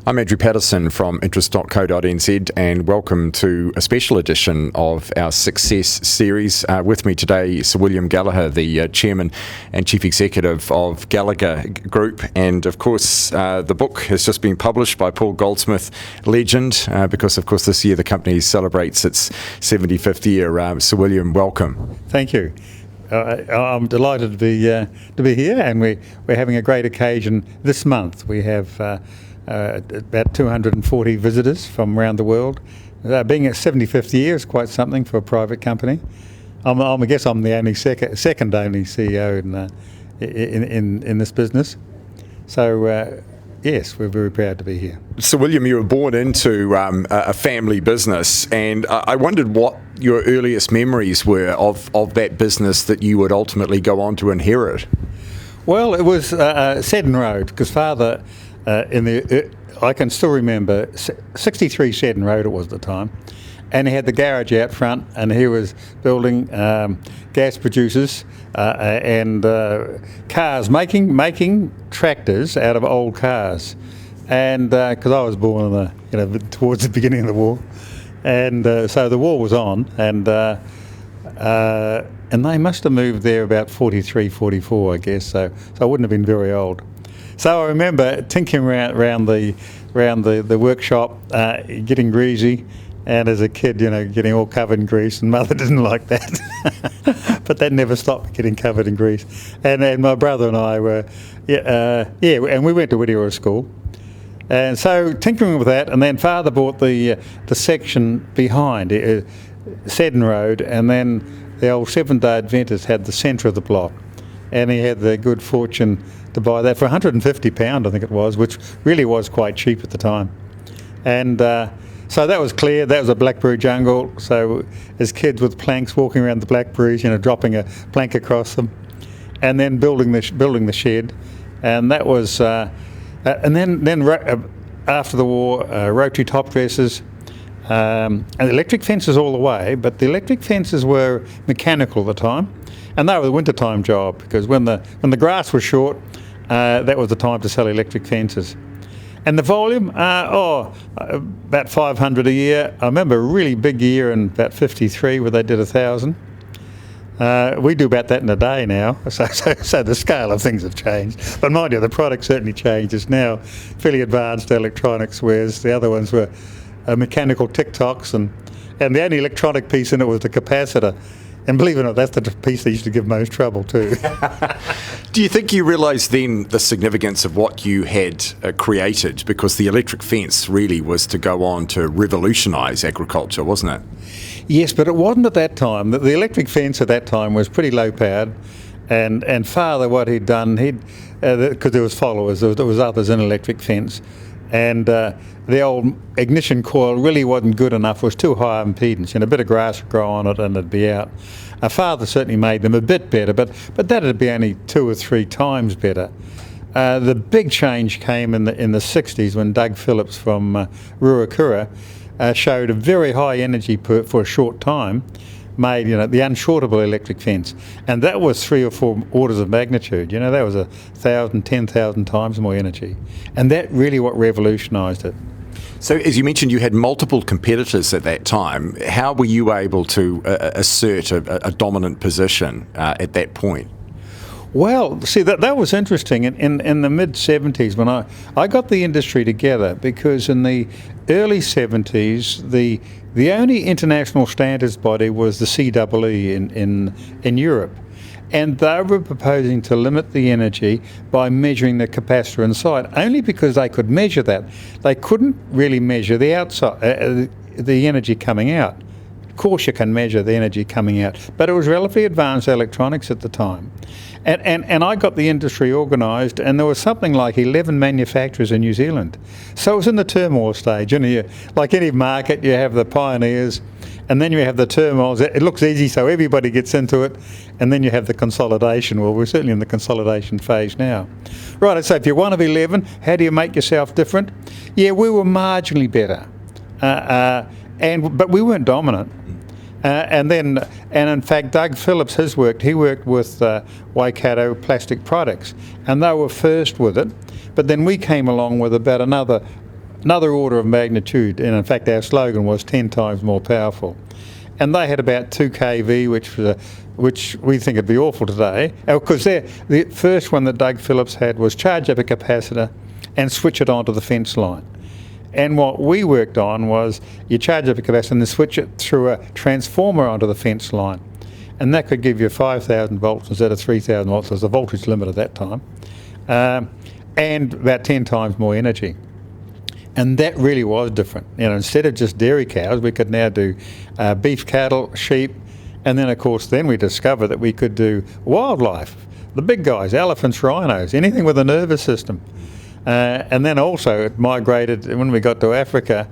I'm Andrew Patterson from interest.co.nz, and welcome to a special edition of our Success series. With me today, Sir William Gallagher, the Chairman and Chief Executive of Gallagher Group. And of course, the book has just been published by Paul Goldsmith, legend, because of course this year the company celebrates its 75th year. Sir William, welcome. Thank you. I'm delighted to be here, and we're having a great occasion this month. We have about 240 visitors from around the world. Being its 75th year is quite something for a private company. I guess I'm the only second only CEO in this business. So yes, we're very proud to be here. So William, you were born into a family business, and I wondered what your earliest memories were of that business that you would ultimately go on to inherit. Well, it was Seddon Road, because Father, I can still remember 63 Seddon Road it was at the time, and he had the garage out front, and he was building gas producers and cars, making tractors out of old cars. And because I was born towards the beginning of the war, and so the war was on, and they must have moved there about 43, 44, I guess. So I wouldn't have been very old. So I remember tinkering around the workshop, getting greasy, and as a kid, getting all covered in grease, and Mother didn't like that. But that never stopped me getting covered in grease. And my brother and I were, and we went to Whittier School. And so tinkering with that, and then Father bought the section behind Seddon Road, and then the old Seventh-day Adventist had the centre of the block. And he had the good fortune to buy that for £150, I think it was, which really was quite cheap at the time. And so that was clear. That was a blackberry jungle. So as kids with planks walking around the blackberries, dropping a plank across them, and then building the shed. And that was, and then after the war, rotary top dressers, and electric fences all the way. But the electric fences were mechanical at the time. And they were the wintertime job, because when the grass was short, that was the time to sell electric fences. And the volume, about 500 a year. I remember a really big year in about 53 where they did 1,000. We do about that in a day now, so the scale of things have changed. But mind you, the product certainly changed. It's now fairly advanced electronics, whereas the other ones were mechanical tick-tocks, and the only electronic piece in it was the capacitor. And believe it or not, that's the piece that used to give most trouble too. Do you think you realised then the significance of what you had created? Because the electric fence really was to go on to revolutionise agriculture, wasn't it? Yes, but it wasn't at that time. The electric fence at that time was pretty low powered, and Father, what he'd done, because there was followers, there was others in electric fence, and the old ignition coil really wasn't good enough. It was too high impedance, and a bit of grass would grow on it and it'd be out. Our Father certainly made them a bit better, but that'd be only 2 or 3 times better. The big change came in the 60s when Doug Phillips from Ruakura showed a very high energy for a short time, made the unshortable electric fence, and that was 3 or 4 orders of magnitude. That was 1,000, 10,000 times more energy, and that really what revolutionised it. So, as you mentioned, you had multiple competitors at that time. How were you able to assert a dominant position at that point? Well, see, that was interesting. In the mid-70s, when I got the industry together, because in the early 70s, the only international standards body was the CEE in Europe. And they were proposing to limit the energy by measuring the capacitor inside, only because they could measure that. They couldn't really measure the outside, the energy coming out. Of course you can measure the energy coming out, but it was relatively advanced electronics at the time. And I got the industry organised, and there was something like 11 manufacturers in New Zealand. So it was in the turmoil stage. Like any market, you have the pioneers, and then you have the turmoils. It looks easy, so everybody gets into it, and then you have the consolidation. Well, we're certainly in the consolidation phase now. Right, so if you're one of 11, how do you make yourself different? Yeah, we were marginally better, but we weren't dominant. And in fact, Doug Phillips, he worked with Waikato Plastic Products, and they were first with it. But then we came along with about another another order of magnitude, and in fact our slogan was 10 times more powerful. And they had about 2 kV, which we think would be awful today. Because the first one that Doug Phillips had was charge up a capacitor and switch it onto the fence line. And what we worked on was you charge up a capacitor and then switch it through a transformer onto the fence line. And that could give you 5,000 volts instead of 3,000 volts. There's a voltage limit at that time. And about 10 times more energy. And that really was different. Instead of just dairy cows, we could now do beef cattle, sheep, and then of course we discovered that we could do wildlife, the big guys, elephants, rhinos, anything with a nervous system. And then also it migrated when we got to Africa.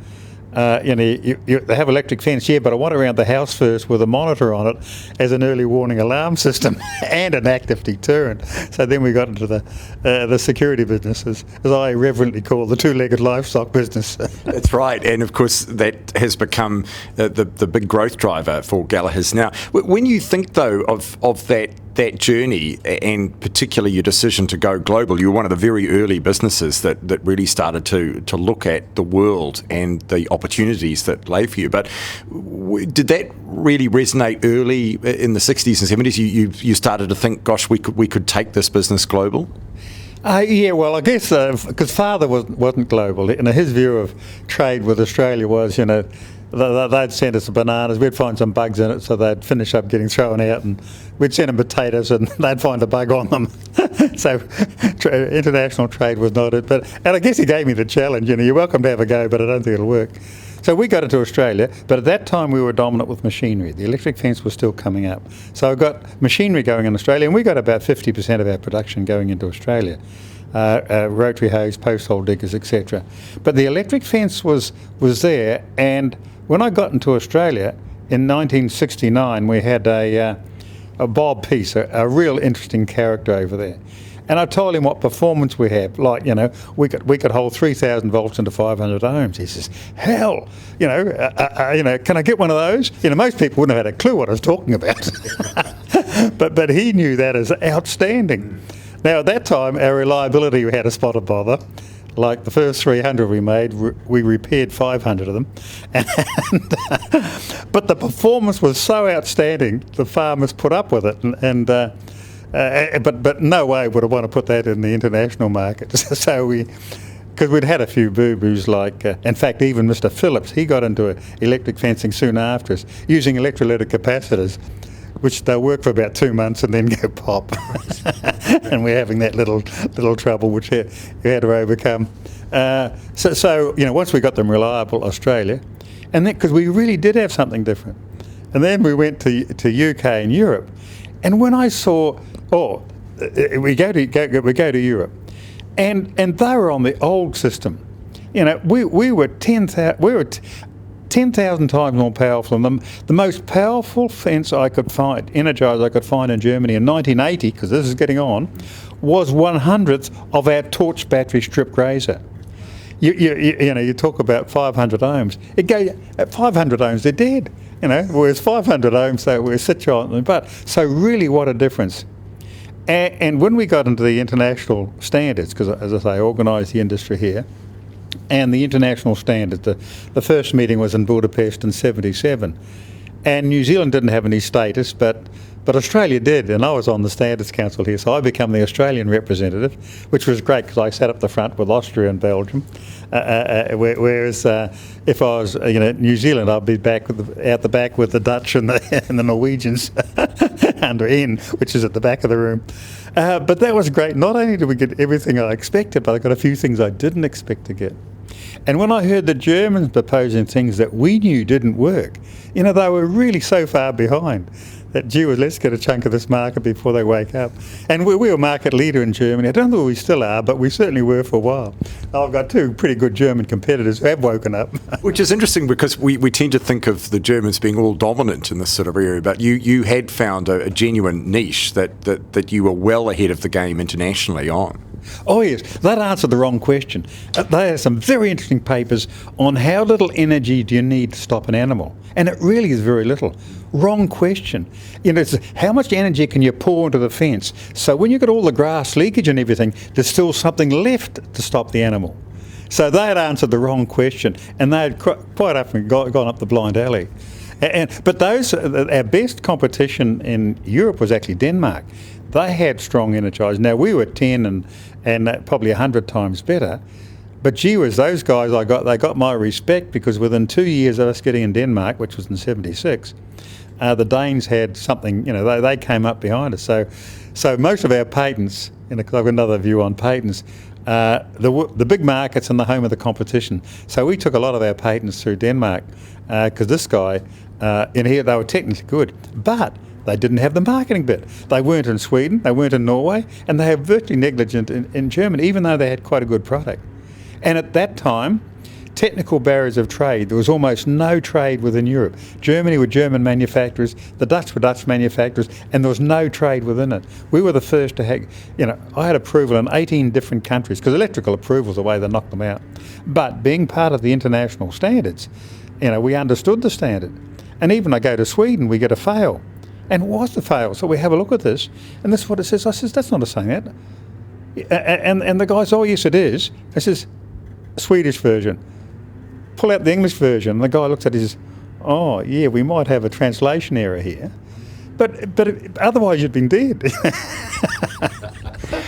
They have electric fence, but I want it around the house first with a monitor on it as an early warning alarm system and an active deterrent. So then we got into the security businesses, as I reverently call the two-legged livestock business. That's right, and of course that has become the big growth driver for Gallagher's. Now, when you think though of that journey, and particularly your decision to go global, you were one of the very early businesses that really started to look at the world and the opportunities that lay for you. But did that really resonate early in the 60s and 70s? You started to think, gosh, we could take this business global? Yeah, well, I guess because Father wasn't global. His view of trade with Australia was, they'd send us bananas, we'd find some bugs in it, so they'd finish up getting thrown out, and we'd send them potatoes and they'd find a bug on them. So international trade was not it. And I guess he gave me the challenge, you're welcome to have a go, but I don't think it'll work. So we got into Australia, but at that time we were dominant with machinery. The electric fence was still coming up. So I got machinery going in Australia, and we got about 50% of our production going into Australia. Rotary hose, post hole diggers, etc. But the electric fence was there, and when I got into Australia in 1969, we had a Bob Peace, a real interesting character over there. And I told him what performance we have. Like, we could hold 3,000 volts into 500 ohms. He says, hell, can I get one of those? Most people wouldn't have had a clue what I was talking about. but he knew that as outstanding. Now, at that time, our reliability had a spot of bother. Like the first 300 we made, we repaired 500 of them. But the performance was so outstanding, the farmers put up with it. But no way would I want to put that in the international market. So because we'd had a few boo-boos, like, in fact, even Mr. Phillips, he got into electric fencing soon after us, using electrolytic capacitors, which they'll work for about 2 months and then go pop. And we're having that little trouble, which we had to overcome. So once we got them reliable, Australia, and then because we really did have something different, and then we went to UK and Europe, and when I saw, we go to Europe, and they were on the old system. We were 10,000 times more powerful than them. The most powerful fence I could find, energized I could find in Germany in 1980, because this is getting on, was 1/100th of our torch battery strip grazer. You talk about 500 ohms. It goes at 500 ohms, they're dead. Whereas 500 ohms, so we're situated. But so really, what a difference. And when we got into the international standards, because as I say, I organised the industry here. And the international standards, the first meeting was in Budapest in '77, and New Zealand didn't have any status, but Australia did, and I was on the Standards Council here, so I became the Australian representative, which was great because I sat up the front with Austria and Belgium, whereas if I was New Zealand, I'd be out the back with the Dutch and the Norwegians under N, which is at the back of the room. But that was great. Not only did we get everything I expected, but I got a few things I didn't expect to get. And when I heard the Germans proposing things that we knew didn't work, they were really so far behind that, gee whiz, let's get a chunk of this market before they wake up. And we were market leader in Germany. I don't know if we still are, but we certainly were for a while. I've got two pretty good German competitors who have woken up. Which is interesting because we tend to think of the Germans being all dominant in this sort of area, but you had found a genuine niche that you were well ahead of the game internationally on. Oh yes, that answered the wrong question. They have some very interesting papers on how little energy do you need to stop an animal, and it really is very little. Wrong question. It's how much energy can you pour into the fence? So when you get all the grass leakage and everything, there's still something left to stop the animal. So they had answered the wrong question, and they had quite often gone up the blind alley. But our best competition in Europe was actually Denmark. They had strong energizers. Now we were 10 and probably 100 times better. But gee whiz, those guys, they got my respect, because within 2 years of us getting in Denmark, which was in '76, the Danes had something. They came up behind us. So most of our patents, I've got another view on patents. The big market's in the home of the competition. So we took a lot of our patents through Denmark, because this guy in here, they were technically good, but they didn't have the marketing bit. They weren't in Sweden, they weren't in Norway, and they were virtually negligent in Germany, even though they had quite a good product. And at that time, technical barriers of trade, there was almost no trade within Europe. Germany were German manufacturers, the Dutch were Dutch manufacturers, and there was no trade within it. We were the first to have, I had approval in 18 different countries, because electrical approval is the way they knocked them out. But being part of the international standards, we understood the standard. And even I go to Sweden, we get a fail. And what's the fail? So we have a look at this, and this is what it says. I says, that's not a saying that. And the guy says, oh yes it is. I says, Swedish version. Pull out the English version, and the guy looks at it and says, oh yeah, we might have a translation error here. But otherwise you'd been dead.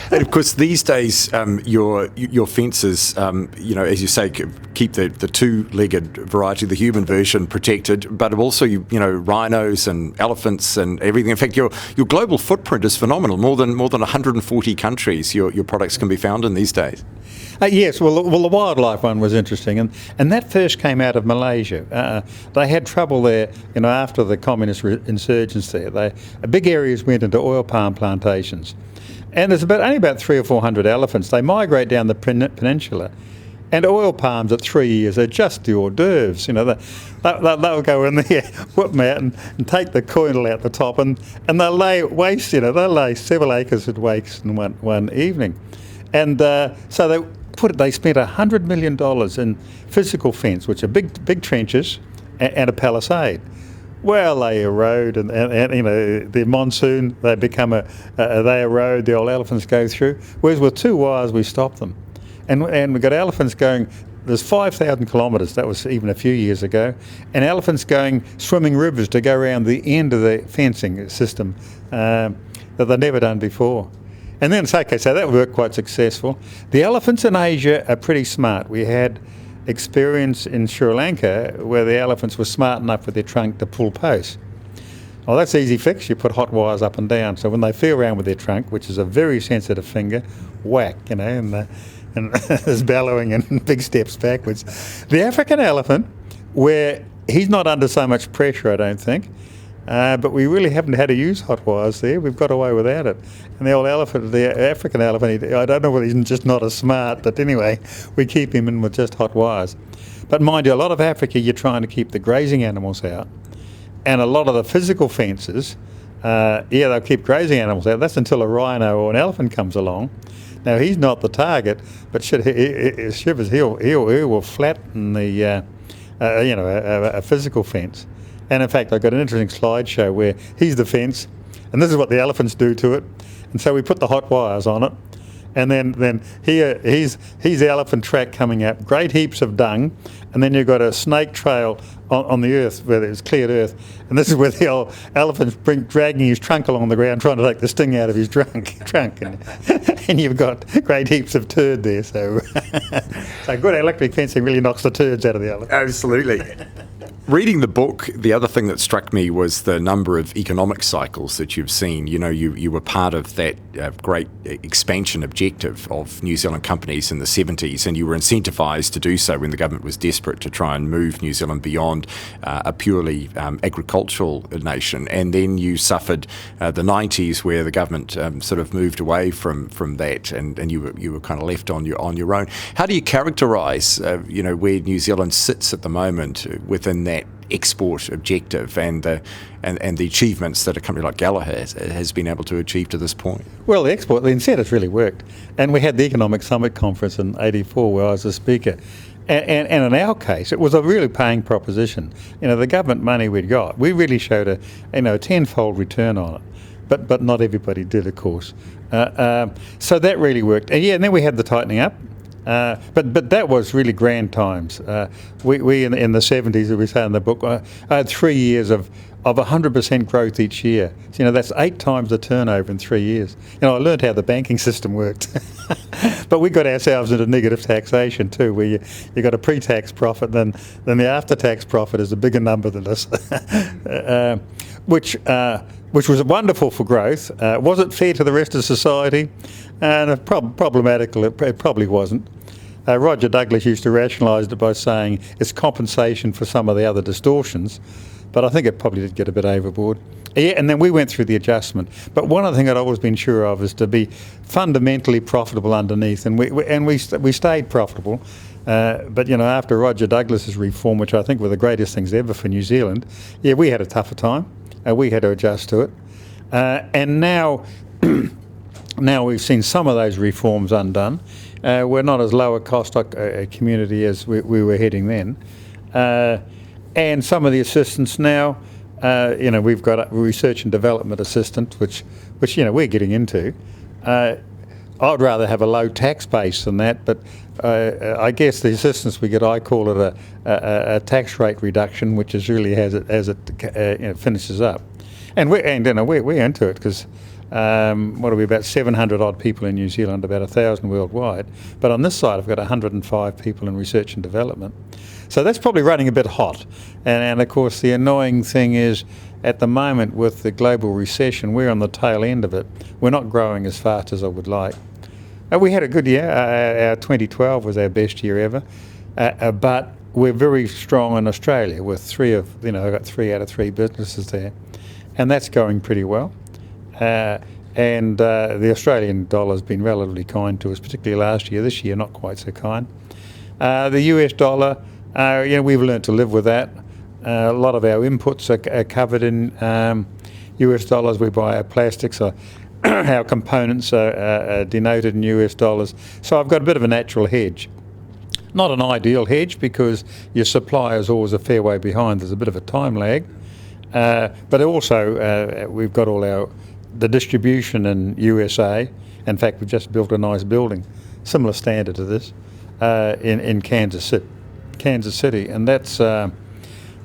And of course, these days, your fences, as you say, keep the two-legged variety, the human version, protected, but also, rhinos and elephants and everything. In fact, your global footprint is phenomenal. More than 140 countries your products can be found in these days. Yes, well, the wildlife one was interesting, and that first came out of Malaysia. They had trouble there, after the communist insurgents there. Big areas went into oil palm plantations. And there's only about 300 or 400 elephants. They migrate down the peninsula, and oil palms at 3 years are just the hors d'oeuvres. They'll go in there, whip them out, and take the kernel out the top, and they'll lay waste. They'll lay several acres at waste in one evening, and so they spent $100 million in physical fence, which are big trenches and a palisade. Well, they erode, and the monsoon, they erode, the old elephants go through. Whereas with 2 wires, we stop them. And we've got elephants going, there's 5,000 kilometres, that was even a few years ago, and elephants going, swimming rivers to go around the end of the fencing system that they've never done before. And then, so that worked quite successful. The elephants in Asia are pretty smart. We had experience in Sri Lanka where the elephants were smart enough with their trunk to pull posts. Well, that's an easy fix. You put hot wires up and down. So when they feel around with their trunk, which is a very sensitive finger, whack, and there's bellowing and big steps backwards. The African elephant, where he's not under so much pressure, I don't think, but we really haven't had to use hot wires there. We've got away without it. And the old elephant, the African elephant, I don't know whether he's just not as smart, but anyway, we keep him in with just hot wires. But mind you, a lot of Africa, you're trying to keep the grazing animals out. And a lot of the physical fences, they'll keep grazing animals out. That's until a rhino or an elephant comes along. Now, he's not the target, but shivers, he will flatten a physical fence. And in fact, I've got an interesting slideshow where he's the fence, and this is what the elephants do to it. And so we put the hot wires on it, and then here he's the elephant track coming up, great heaps of dung, and then you've got a snake trail on the earth where there's cleared earth, and this is where the old elephant's dragging his trunk along the ground, trying to take the sting out of his trunk, and you've got great heaps of turd there. So good electric fencing really knocks the turds out of the elephant. Absolutely. Reading the book, the other thing that struck me was the number of economic cycles that you've seen. You were part of that great expansion objective of New Zealand companies in the 70s, and you were incentivised to do so when the government was desperate to try and move New Zealand beyond a purely agricultural nation. And then you suffered the 90s, where the government sort of moved away from that, and you were kind of left on your own. How do you characterise where New Zealand sits at the moment within that export objective and the achievements that a company like Gallagher has been able to achieve to this point? Well, the incentives really worked, and we had the Economic Summit Conference in '84 where I was a speaker, and in our case it was a really paying proposition. The government money we'd got, we really showed a tenfold return on it, but not everybody did, of course. So that really worked, and then we had the tightening up. But that was really grand times. We in the 70s, as we say in the book, I had 3 years of 100% growth each year. So, that's 8 times the turnover in 3 years. I learned how the banking system worked. But we got ourselves into negative taxation too, where you got a pre-tax profit, then the after-tax profit is a bigger number than this, which was wonderful for growth. Was it fair to the rest of society? And problematical, it probably wasn't. Roger Douglas used to rationalise it by saying it's compensation for some of the other distortions, but I think it probably did get a bit overboard. Yeah, and then we went through the adjustment. But one other thing I'd always been sure of is to be fundamentally profitable underneath, and we stayed profitable. But after Roger Douglas's reform, which I think were the greatest things ever for New Zealand, we had a tougher time. We had to adjust to it, and now we've seen some of those reforms undone. We're not as low a cost a community as we were heading then, and some of the assistance now. We've got a research and development assistant, which we're getting into. I'd rather have a low tax base than that, but I guess the assistance we get, I call it a tax rate reduction, which is really as it finishes up, and we're into it because what are we, about 700 odd people in New Zealand, about 1,000 worldwide. But on this side, I've got 105 people in research and development. So that's probably running a bit hot. And of course, the annoying thing is, at the moment with the global recession, we're on the tail end of it. We're not growing as fast as I would like. We had a good year. Our 2012 was our best year ever. But we're very strong in Australia with I've got 3 out of 3 businesses there. And that's going pretty well. And the Australian dollar's been relatively kind to us, particularly last year. This year, not quite so kind. The US dollar, we've learned to live with that. A lot of our inputs are covered in US dollars. We buy our plastics, our components are denoted in US dollars. So I've got a bit of a natural hedge. Not an ideal hedge because your supplier's always a fair way behind. There's a bit of a time lag. But also we've got all the distribution in USA. In fact, we've just built a nice building, similar standard to this, in Kansas City, and that's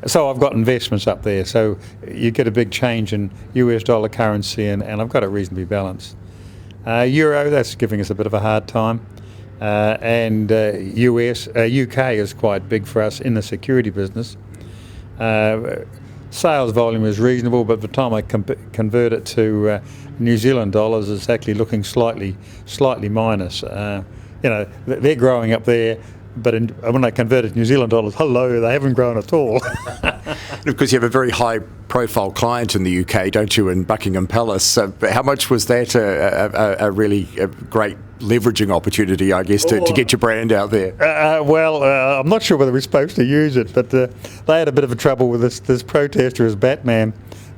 so I've got investments up there. So you get a big change in US dollar currency, and I've got it reasonably balanced. Euro, that's giving us a bit of a hard time, and UK is quite big for us in the security business. Sales volume is reasonable, but by the time I convert it to New Zealand dollars, it's actually looking slightly minus. They're growing up there, but when I convert it to New Zealand dollars, they haven't grown at all. Because you have a very high-profile client in the UK, don't you, in Buckingham Palace? How much was that a really great leveraging opportunity, I guess, to get your brand out there? I'm not sure whether we're supposed to use it, but they had a bit of a trouble with this protester as Batman,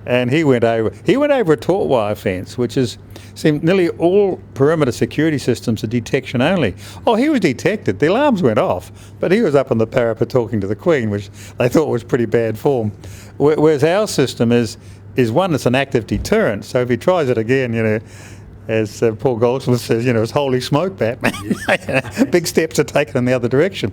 and he went over a taut wire fence, which is nearly all perimeter security systems are detection only. He was detected, the alarms went off, but he was up on the parapet talking to the Queen, which they thought was pretty bad form. Whereas our system is one that's an active deterrent, so if he tries it again, as Paul Goldsmith says, it's holy smoke, Batman. Big steps are taken in the other direction.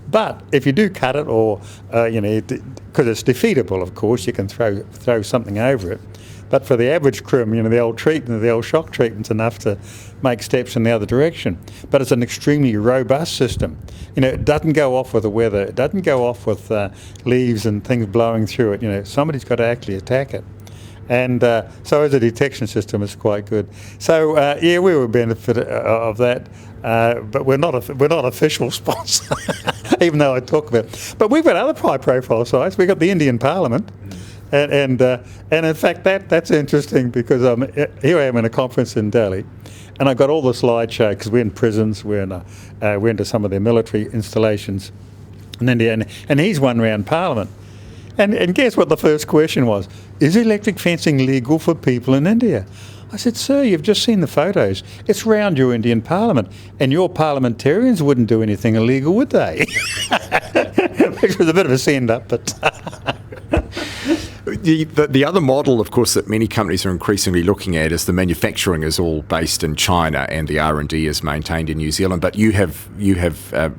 But if you do cut it, or because it's defeatable, of course, you can throw something over it. But for the average crim, the old treatment, the old shock treatment's enough to make steps in the other direction. But it's an extremely robust system. It doesn't go off with the weather. It doesn't go off with leaves and things blowing through it. Somebody's got to actually attack it. And so as a detection system, it's quite good. So we were benefit of that, but we're not official sponsor, even though I talk about it. But we've got other high-profile sites. We've got the Indian Parliament, and in fact that's interesting because here I am in a conference in Delhi, and I've got all the slideshow because we're in prisons, we're into some of their military installations in India, and he's won round Parliament. And guess what the first question was? Is electric fencing legal for people in India? I said, sir, you've just seen the photos. It's round your Indian Parliament, and your parliamentarians wouldn't do anything illegal, would they? Which was a bit of a send-up, but... the other model, of course, that many companies are increasingly looking at is the manufacturing is all based in China and the R&D is maintained in New Zealand. But you have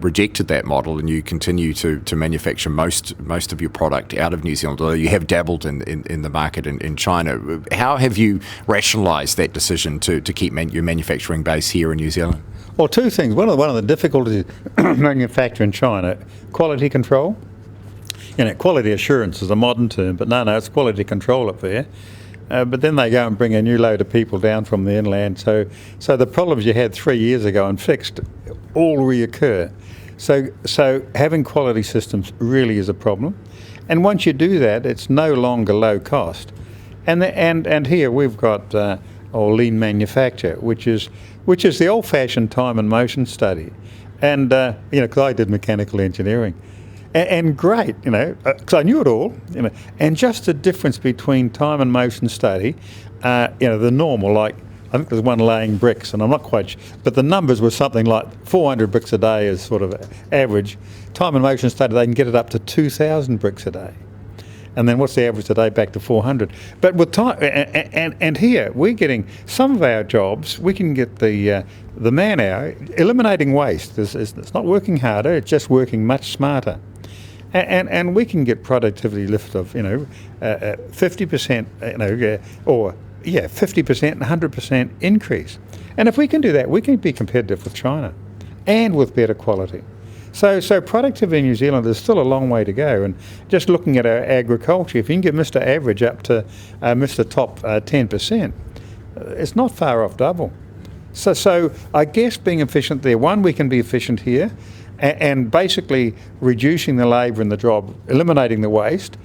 rejected that model and you continue to manufacture most of your product out of New Zealand, although you have dabbled in the market in China. How have you rationalised that decision to keep your manufacturing base here in New Zealand? Well, two things. One of the difficulties manufacturing in China, quality control. Quality assurance is a modern term, but no, it's quality control up there. But then they go and bring a new load of people down from the inland. So the problems you had 3 years ago and fixed all reoccur. So having quality systems really is a problem. And once you do that, it's no longer low cost. And here we've got lean manufacture, which is the old-fashioned time and motion study. And because I did mechanical engineering. And great, because I knew it all, and just the difference between time and motion study, the normal, like, I think there's one laying bricks, and I'm not quite sure, but the numbers were something like 400 bricks a day is sort of average. Time and motion study, they can get it up to 2,000 bricks a day. And then what's the average today? Back to 400. But with time, and here we're getting some of our jobs. We can get the man hour eliminating waste. It's not working harder. It's just working much smarter. And we can get productivity lift of 50%, 50% and 100% increase. And if we can do that, we can be competitive with China, and with better quality. So productivity in New Zealand is still a long way to go. And just looking at our agriculture, if you can get Mr. Average up to Mr. Top 10%, it's not far off double. So I guess being efficient there, one, we can be efficient here, and basically reducing the labour in the job, eliminating the waste,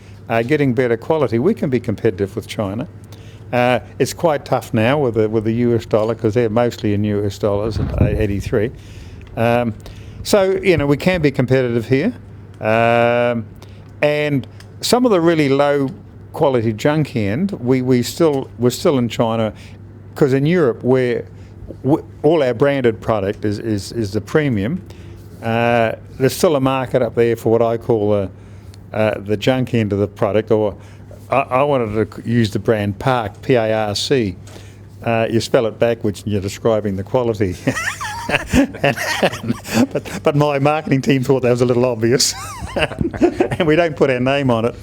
getting better quality, we can be competitive with China. It's quite tough now with the US dollar, because they're mostly in US dollars at 83. So we can be competitive here, and some of the really low quality junk end, we're still in China, because in Europe all our branded product is the premium. There's still a market up there for what I call the junk end of the product, or I wanted to use the brand PARC, P-A-R-C. You spell it backwards and you're describing the quality. But my marketing team thought that was a little obvious. And we don't put our name on it.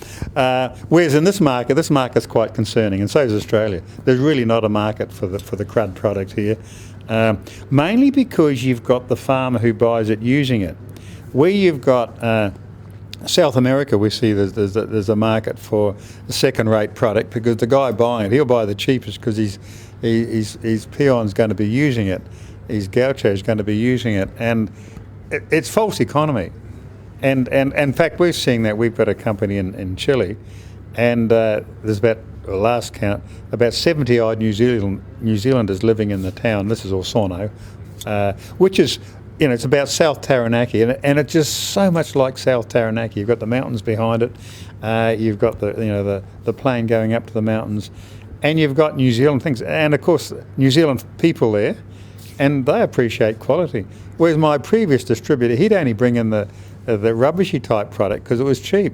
Whereas in this market's quite concerning, and so is Australia. There's really not a market for the crud product here. Mainly because you've got the farmer who buys it using it. Where you've got South America, we see there's a market for a second-rate product, because the guy buying it, he'll buy the cheapest because his peon's going to be using it, his gaucho's going to be using it, and it's false economy. And in fact, we're seeing that. We've got a company in Chile, and there's about, last count, about 70-odd New Zealanders living in the town. This is Osorno, which is, it's about South Taranaki, and it's just so much like South Taranaki. You've got the mountains behind it, you've got the plane going up to the mountains, and you've got New Zealand things, and of course New Zealand people there, and they appreciate quality. Whereas my previous distributor, he'd only bring in the rubbishy type product because it was cheap.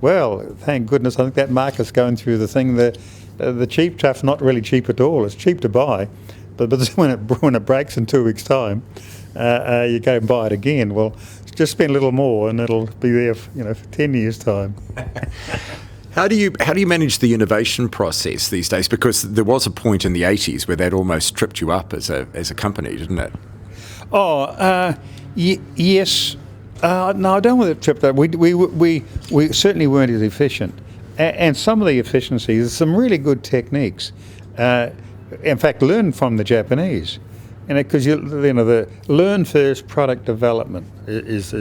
Well, thank goodness, I think that market's going through the thing. The cheap stuff's not really cheap at all. It's cheap to buy, but when it breaks in 2 weeks' time, you go and buy it again. Well, just spend a little more, and it'll be there, for 10 years' time. How do you manage the innovation process these days? Because there was a point in the 80s where that almost tripped you up as a company, didn't it? Yes. No, I don't want to trip that. We certainly weren't as efficient, and some of the efficiencies, some really good techniques. In fact, learn from the Japanese, because the learn first product development is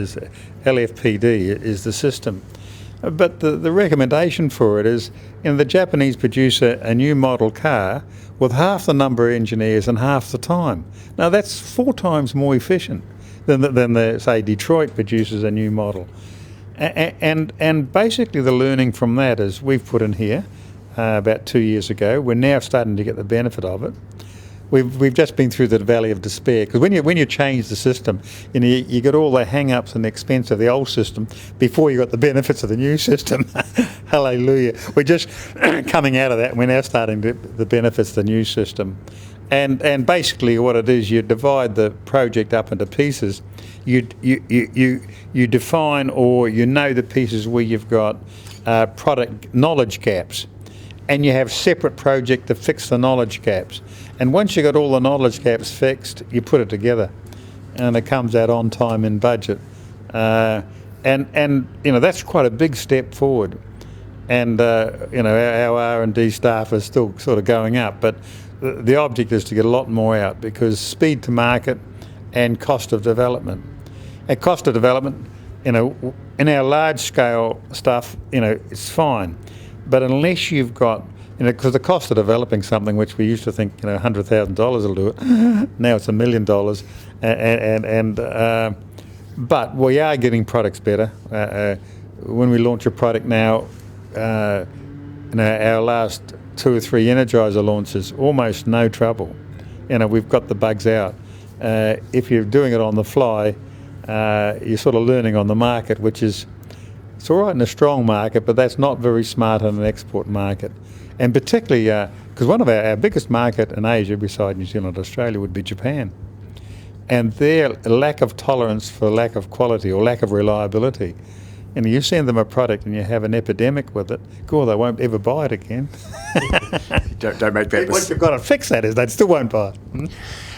LFPD is the system. But the recommendation for it is, the Japanese produce a new model car with half the number of engineers and half the time. Now that's 4 times more efficient than say Detroit produces a new model. And basically the learning from that is we've put in here about 2 years ago. We're now starting to get the benefit of it. We've just been through the valley of despair, because when you change the system, you get all the hang-ups and the expense of the old system before you got the benefits of the new system. Hallelujah. We're just coming out of that. We're now starting the benefits of the new system. And basically what it is, you divide the project up into pieces. You define, or you know, the pieces where you've got product knowledge gaps, and you have separate project to fix the knowledge gaps. And once you've got all the knowledge gaps fixed, you put it together, and it comes out on time and budget. And you know, that's quite a big step forward. And you know, our R&D staff is still sort of going up, but the object is to get a lot more out, because speed to market and cost of development. At cost of development, you know, in our large scale stuff, you know, it's fine, but unless you've got, you know, because the cost of developing something which we used to think, you know, $100,000 will do it, now it's $1 million, but we are getting products better. When we launch a product now, you know, our last 2 or 3 Energizer launches, almost no trouble. You know, we've got the bugs out. If you're doing it on the fly, you're sort of learning on the market, which is, it's all right in a strong market, but that's not very smart in an export market. And particularly, because one of our biggest market in Asia, beside New Zealand and Australia, would be Japan. And their lack of tolerance for lack of quality or lack of reliability. And you send them a product and you have an epidemic with it, cool, they won't ever buy it again. don't make that. What you've got to fix that is they still won't buy it.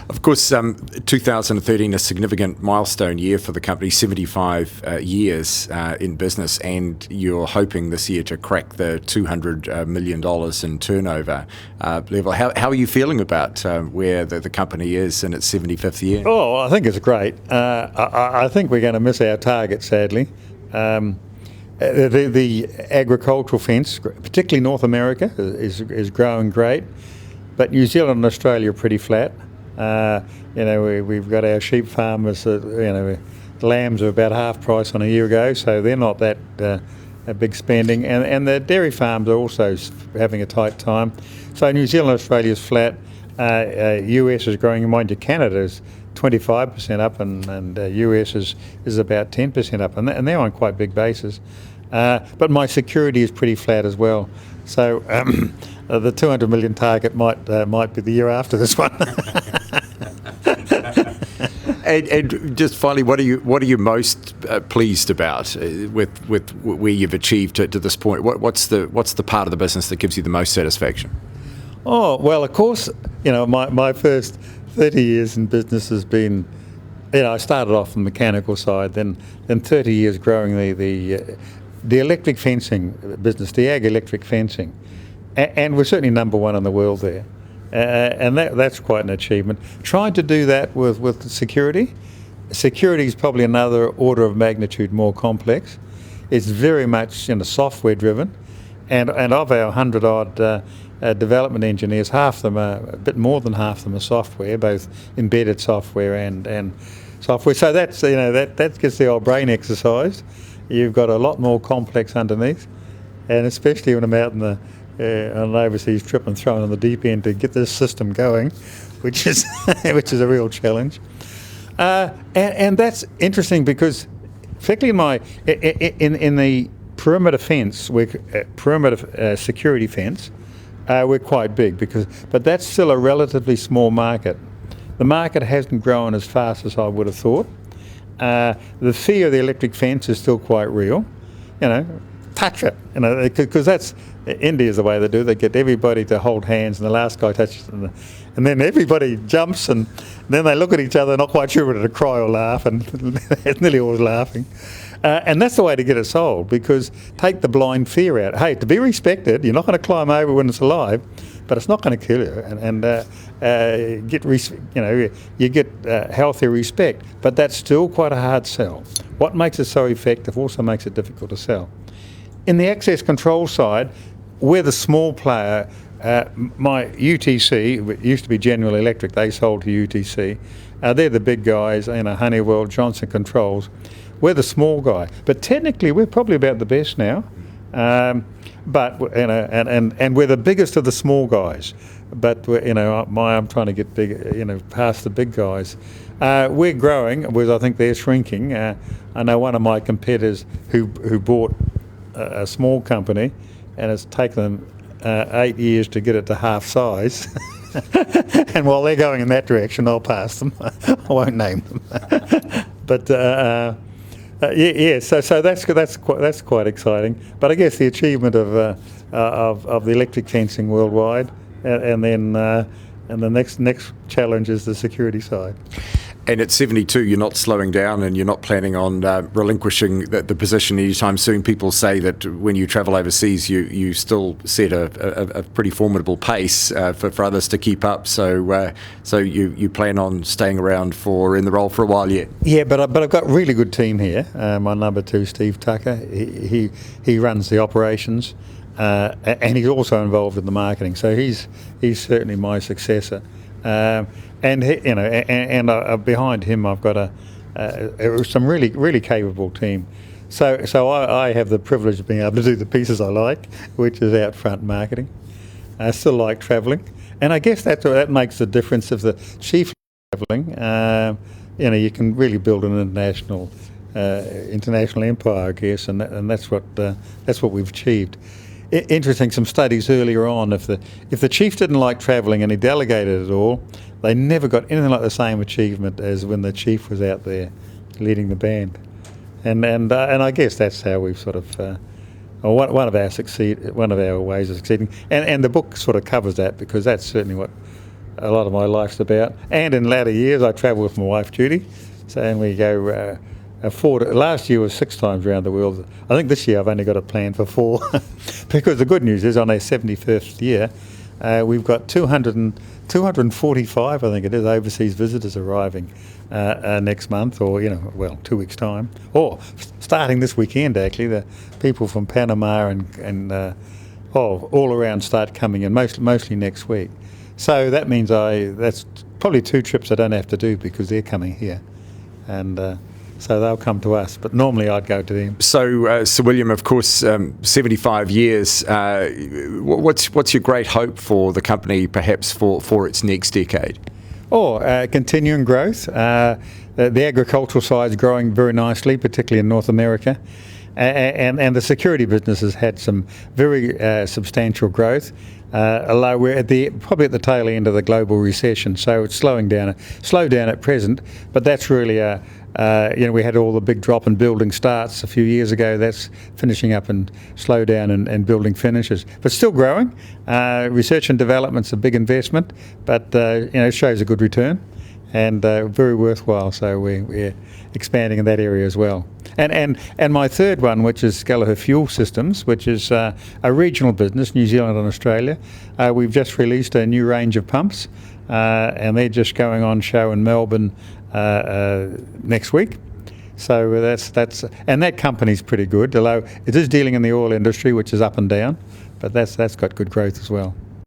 Of course, 2013, a significant milestone year for the company, 75 years in business, and you're hoping this year to crack the $200 million in turnover level. How are you feeling about where the company is in its 75th year? Oh, I think it's great. I think we're going to miss our target, sadly. The agricultural fence, particularly North America, is growing great, but New Zealand and Australia are pretty flat. You know, we've got our sheep farmers, you know, lambs are about half price on a year ago, so they're not that a big spending. And the dairy farms are also having a tight time. So New Zealand and Australia is flat. US is growing. Mind you, Canada is 25% up, and US is about 10% up, and they're on quite big bases. But my security is pretty flat as well. So the 200 million target might be the year after this one. And just finally, what are you most pleased about with where you've achieved to this point? What's the part of the business that gives you the most satisfaction? Oh, well, of course, you know, my first 30 years in business has been, you know, I started off on the mechanical side, then 30 years growing the electric fencing business, the ag electric fencing, and we're certainly number one in the world there. And that's quite an achievement. Trying to do that with security. Security is probably another order of magnitude more complex. It's very much, you know, software driven, and of our 100-odd development engineers, half of them a bit more than half of them are software, both embedded software and software. So that's, you know, that gets the old brain exercised. You've got a lot more complex underneath, and especially when I'm out in on an overseas trip and thrown on the deep end to get this system going, which is a real challenge. And that's interesting because, particularly in the perimeter fence, perimeter security fence, we're quite big but that's still a relatively small market. The market hasn't grown as fast as I would have thought. The fear of the electric fence is still quite real. You know, touch it, you know, because that's India's the way they do. They get everybody to hold hands, and the last guy touches them, and then everybody jumps, and then they look at each other, not quite sure whether to cry or laugh, and it's nearly always laughing. And that's the way to get it solved, because take the blind fear out. Hey, to be respected, you're not going to climb over when it's alive, but it's not going to kill you, and you get healthy respect. But that's still quite a hard sell. What makes it so effective also makes it difficult to sell. In the access control side, we're the small player. My UTC, it used to be General Electric, they sold to UTC. They're the big guys, you know, Honeywell, Johnson Controls. We're the small guy, but technically we're probably about the best now. But you know, and we're the biggest of the small guys. But you know, I'm trying to get big, you know, past the big guys. We're growing, whereas I think they're shrinking. I know one of my competitors who bought a small company, and it's taken them 8 years to get it to half size. And while they're going in that direction, I'll pass them. I won't name them. But so that's quite exciting. But I guess the achievement of the electric fencing worldwide, and then the next challenge is the security side. And at 72, you're not slowing down, and you're not planning on relinquishing the position anytime soon. People say that when you travel overseas, you still set a pretty formidable pace for others to keep up. So you plan on staying around in the role for a while yet? Yeah, but I've got a really good team here. My number 2, Steve Tucker, he runs the operations, and he's also involved in the marketing. So he's certainly my successor. And behind him, I've got some really capable team. So I have the privilege of being able to do the pieces I like, which is out front marketing. I still like travelling, and I guess that makes the difference of the chief travelling. You can really build an international empire, I guess, and that's what we've achieved. Interesting, some studies earlier on, if the chief didn't like travelling and he delegated it all, they never got anything like the same achievement as when the chief was out there leading the band. And I guess that's how we've sort of one of our ways of succeeding. And the book sort of covers that, because that's certainly what a lot of my life's about. And in latter years, I travel with my wife Judy, and we go. Last year was 6 times around the world. I think this year I've only got a plan for 4, because the good news is on our 71st year, we've got 245, I think it is, overseas visitors arriving next month, or 2 weeks' time, or starting this weekend actually. The people from Panama and all around start coming in, mostly next week. So that means that's probably 2 trips I don't have to do, because they're coming here, and. So they'll come to us, but normally I'd go to them. So, Sir William, of course, 75 years. What's your great hope for the company, perhaps for its next decade? Continuing growth. The agricultural side is growing very nicely, particularly in North America, and the security business has had some very substantial growth. Although we're probably at the tail end of the global recession, so it's slowed down at present. But that's really we had all the big drop in building starts a few years ago. That's finishing up and slow down and building finishes, but still growing. Research and development's a big investment, but it shows a good return, and very worthwhile. So we're expanding in that area as well. And my third one, which is Gallagher Fuel Systems, which is a regional business, New Zealand and Australia. We've just released a new range of pumps, and they're just going on show in Melbourne next week. So and that company's pretty good, although it is dealing in the oil industry, which is up and down, but that's got good growth as well.